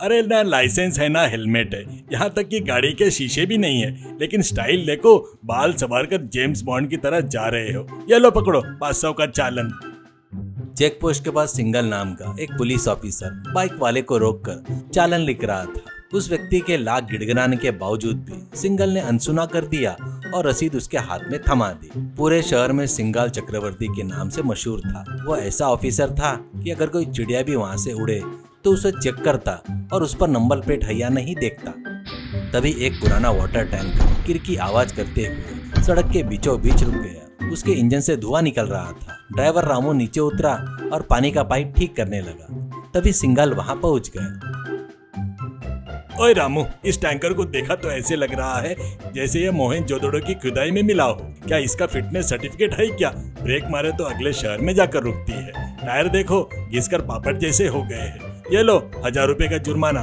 अरे ना लाइसेंस है ना हेलमेट है, यहाँ तक कि गाड़ी के शीशे भी नहीं है, लेकिन स्टाइल देखो, बाल संवार कर जेम्स बॉन्ड की तरह जा रहे हो। ये लो पकड़ो 500 का चालान। चेक पोस्ट के पास सिंगल नाम का एक पुलिस ऑफिसर बाइक वाले को रोककर चालान लिख रहा था। उस व्यक्ति के लाख गिड़गिड़ाने के बावजूद भी सिंगल ने अनसुना कर दिया और रसीद उसके हाथ में थमा दी। पूरे शहर में सिंगाल चक्रवर्ती के नाम से मशहूर था। वो ऐसा ऑफिसर था कि अगर कोई चिड़िया भी वहाँ से उड़े तो उसे चेक करता और उस पर नंबर प्लेट है या नहीं देखता। तभी एक पुराना वाटर टैंकर किर की आवाज करते हुए सड़क के बीचों बीच रुक गया। उसके इंजन से धुआं निकल रहा था। ड्राइवर रामू नीचे उतरा और पानी का पाइप ठीक करने लगा। तभी सिंगाल वहाँ पहुँच गया। ओए रामू, इस टैंकर को देखा तो ऐसे लग रहा है जैसे ये मोहनजोदड़ो की खुदाई में मिला हो। क्या इसका फिटनेस सर्टिफिकेट है क्या? ब्रेक मारे तो अगले शहर में जाकर रुकती है। टायर देखो, घिसकर पापड़ जैसे हो गए हैं। ये लो 1000 रुपए का जुर्माना।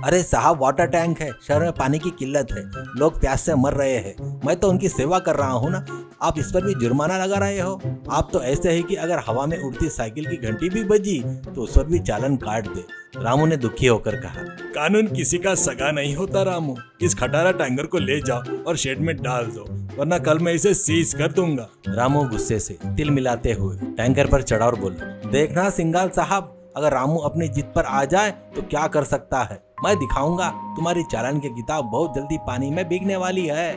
अरे साहब, वाटर टैंक है, शहर में पानी की किल्लत है, लोग प्यास से मर रहे हैं। मैं तो उनकी सेवा कर रहा हूँ ना, आप इस पर भी जुर्माना लगा रहे हो। आप तो ऐसे है कि अगर हवा में उड़ती साइकिल की घंटी भी बजी तो उस पर भी चालान काट दे। रामू ने दुखी होकर कहा। कानून किसी का सगा नहीं होता रामू। इस खटारा टैंकर को ले जाओ और शेड में डाल दो, वरना कल मैं इसे सीज कर दूंगा। रामू गुस्से से तिल मिलाते हुए टैंकर पर चढ़ा और बोला, देखना सिंगाल साहब, अगर रामू अपनी जिद पर आ जाए तो क्या कर सकता है। मैं दिखाऊंगा, तुम्हारी चालान की किताब बहुत जल्दी पानी में भीगने वाली है।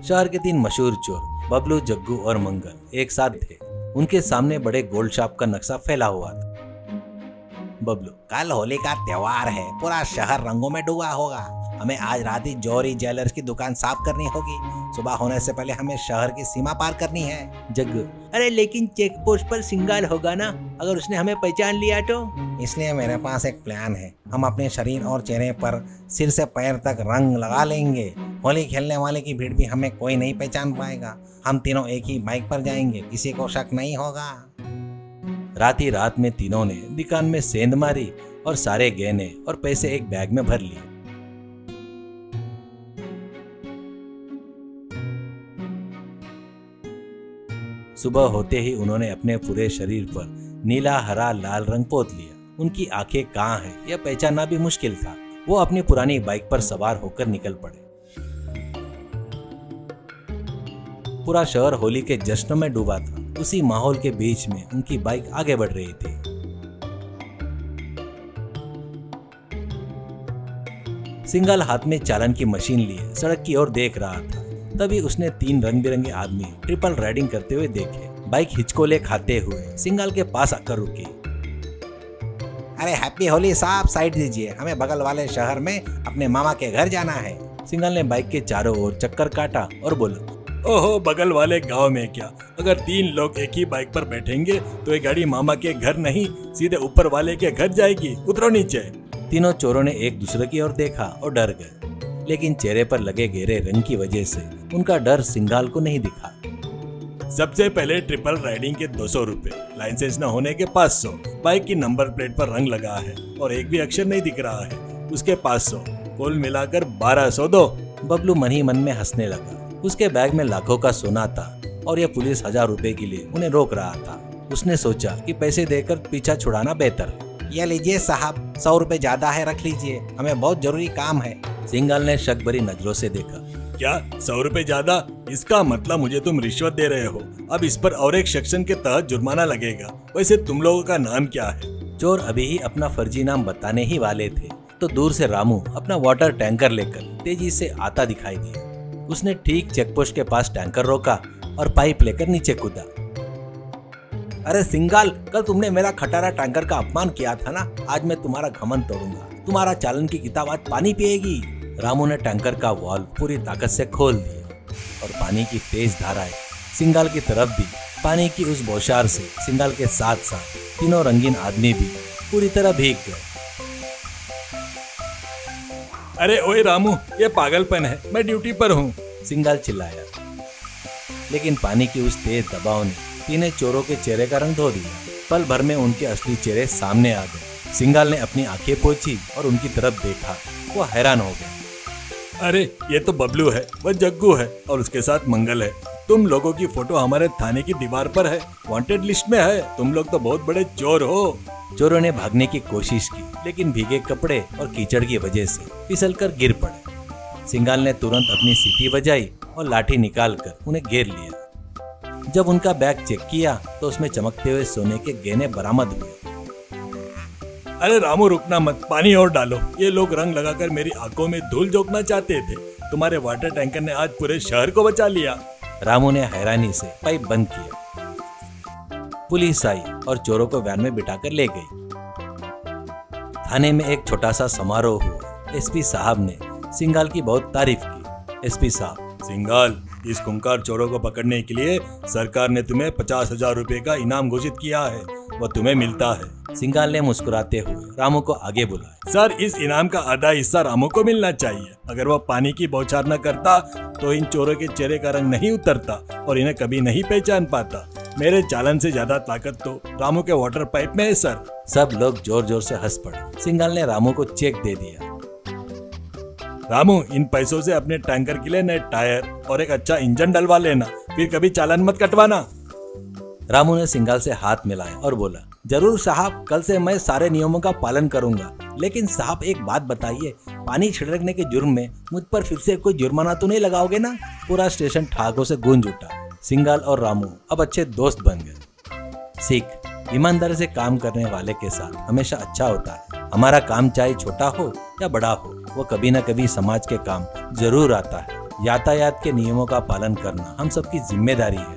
शहर के 3 मशहूर चोर बबलू, जग्गू और मंगल एक साथ थे। उनके सामने बड़े गोल्ड शॉप का नक्शा फैला हुआ था। बबलू, कल होली का त्योहार है, पूरा शहर रंगों में डूबा होगा। हमें आज रात ही जौहरी ज्वेलर्स की दुकान साफ करनी होगी। सुबह होने से पहले हमें शहर की सीमा पार करनी है। जग्गू, अरे लेकिन चेक पोस्ट पर सिंगाल होगा ना, अगर उसने हमें पहचान लिया तो? इसलिए मेरे पास एक प्लान है। हम अपने शरीर और चेहरे पर सिर से पैर तक रंग लगा लेंगे। होली खेलने वाले की भीड़ भी हमें कोई नहीं पहचान पाएगा। हम तीनों एक ही बाइक पर जाएंगे, किसी को शक नहीं होगा। रात ही रात में तीनों ने दुकान में सेंध मारी और सारे गहने और पैसे एक बैग में भर लिए। सुबह होते ही उन्होंने अपने पूरे शरीर पर नीला, हरा, लाल रंग पोत लिया। उनकी आंखें कहाँ हैं यह पहचानना भी मुश्किल था। वो अपनी पुरानी बाइक पर सवार होकर निकल पड़े। पूरा शहर होली के जश्न में डूबा था। उसी माहौल के बीच में उनकी बाइक आगे बढ़ रही थी। सिंगल हाथ में चालान की मशीन लिए सड़क की ओर देख रहा था। तभी उसने 3 रंग बिरंगे आदमी ट्रिपल राइडिंग करते हुए देखे। बाइक हिचकोले खाते हुए सिंगल के पास आकर रुकी। अरे हैप्पी होली साहब, साइड दीजिए, हमें बगल वाले शहर में अपने मामा के घर जाना है। सिंगल ने बाइक के चारों ओर चक्कर काटा और बोला, ओहो, बगल वाले गांव में क्या? अगर 3 लोग एक ही बाइक पर बैठेंगे तो ये गाड़ी मामा के घर नहीं, सीधे ऊपर वाले के घर जाएगी। उतरो नीचे। तीनों चोरों ने एक दूसरे की ओर देखा और डर गए, लेकिन चेहरे पर लगे गहरे रंग की वजह से उनका डर सिंगाल को नहीं दिखा। सबसे पहले ट्रिपल राइडिंग के 200 रुपए, लाइसेंस न होने के 500, बाइक की नंबर प्लेट पर रंग लगा है और एक भी अक्षर नहीं दिख रहा है, उसके 500, कुल मिलाकर 1200 दो। बबलू मन ही मन में हंसने लगा। उसके बैग में लाखों का सोना था और यह पुलिस 1000 रुपए के लिए उन्हें रोक रहा था। उसने सोचा कि पैसे देकर पीछा छुड़ाना बेहतर। ये लीजिए साहब, 100 रुपए ज्यादा है, रख लीजिए, हमें बहुत जरूरी काम है। सिंगाल ने शक भरी नजरों से देखा। क्या 100 रुपए ज्यादा? इसका मतलब मुझे तुम रिश्वत दे रहे हो। अब इस पर और एक सेक्शन के तहत जुर्माना लगेगा। वैसे तुम लोगों का नाम क्या है? चोर अभी ही अपना फर्जी नाम बताने ही वाले थे तो दूर से रामू अपना वाटर टैंकर लेकर तेजी से आता दिखाई दिया। उसने ठीक चेकपोस्ट के पास टैंकर रोका और पाइप लेकर नीचे कूदा। अरे सिंगाल, कल तुमने मेरा खटारा टैंकर का अपमान किया था ना, आज मैं तुम्हारा घमंड तोड़ूंगा। तुम्हारा चालान की किताब आज पानी पिएगी। रामू ने टैंकर का वाल्व पूरी ताकत से खोल दिया और पानी की तेज धाराएं सिंगाल की तरफ दी। पानी की उस बौछार से सिंगाल के साथ साथ तीनों रंगीन आदमी भी पूरी तरह भीग गए। अरे ओए रामू, ये पागलपन है, मैं ड्यूटी पर हूँ, सिंगाल चिल्लाया। लेकिन पानी की उस तेज दबाव ने तीनों चोरों के चेहरे का रंग धो दिया। पल भर में उनके असली चेहरे सामने आ गए। सिंगाल ने अपनी आंखें पोंछी और उनकी तरफ देखा। वो हैरान हो गए। अरे ये तो बबलू है, वह जग्गू है और उसके साथ मंगल है। तुम लोगों की फोटो हमारे थाने की दीवार पर है, वांटेड लिस्ट में है। तुम लोग तो बहुत बड़े चोर हो। चोरों ने भागने की कोशिश की, लेकिन भीगे कपड़े और कीचड़ की वजह से फिसलकर गिर पड़े। सिंगाल ने तुरंत अपनी सीटी बजाई और लाठी निकालकर उन्हें घेर लिया। जब उनका बैग चेक किया तो उसमें चमकते हुए सोने के गहने बरामद हुए। अरे रामू रुकना मत, पानी और डालो। ये लोग रंग लगाकर मेरी आंखों में धूल झोंकना चाहते थे। तुम्हारे वाटर टैंकर ने आज पूरे शहर को बचा लिया। रामू ने हैरानी से पाइप बंद किया। पुलिस आई और चोरों को वैन में बिठाकर ले गई। थाने में एक छोटा सा समारोह हुआ। एसपी साहब ने सिंगाल की बहुत तारीफ की। एसपी साहब, सिंगाल, इस खूंखार चोरों को पकड़ने के लिए सरकार ने तुम्हें 50,000 रुपए का इनाम घोषित किया है। वह तुम्हें मिलता है। सिंगाल ने मुस्कुराते हुए रामू को आगे बुलाया। सर, इस इनाम का आधा हिस्सा रामू को मिलना चाहिए। अगर वह पानी की बौछार न करता तो इन चोरों के चेहरे का रंग नहीं उतरता और इन्हें कभी नहीं पहचान पाता। मेरे चालन से ज्यादा ताकत तो रामू के वाटर पाइप में है सर। सब लोग जोर जोर से हंस पड़े। सिंगाल ने रामू को चेक दे दिया। रामू, इन पैसों से अपने टैंकर के लिए नए टायर और एक अच्छा इंजन डलवा लेना, फिर कभी चालान मत कटवाना। रामू ने सिंगाल से हाथ मिलाया और बोला, जरूर साहब, कल से मैं सारे नियमों का पालन करूंगा। लेकिन साहब एक बात बताइए, पानी छिड़कने के जुर्म में मुझ पर फिर से कोई जुर्माना तो नहीं लगाओगे ना? पूरा स्टेशन ठाकों से गूंज उठा। सिंगाल और रामू अब अच्छे दोस्त बन गए। सीख, ईमानदारी से काम करने वाले के साथ हमेशा अच्छा होता है। हमारा काम चाहे छोटा हो या बड़ा हो, वो कभी न कभी समाज के काम जरूर आता है। यातायात के नियमों का पालन करना हम सबकी जिम्मेदारी है।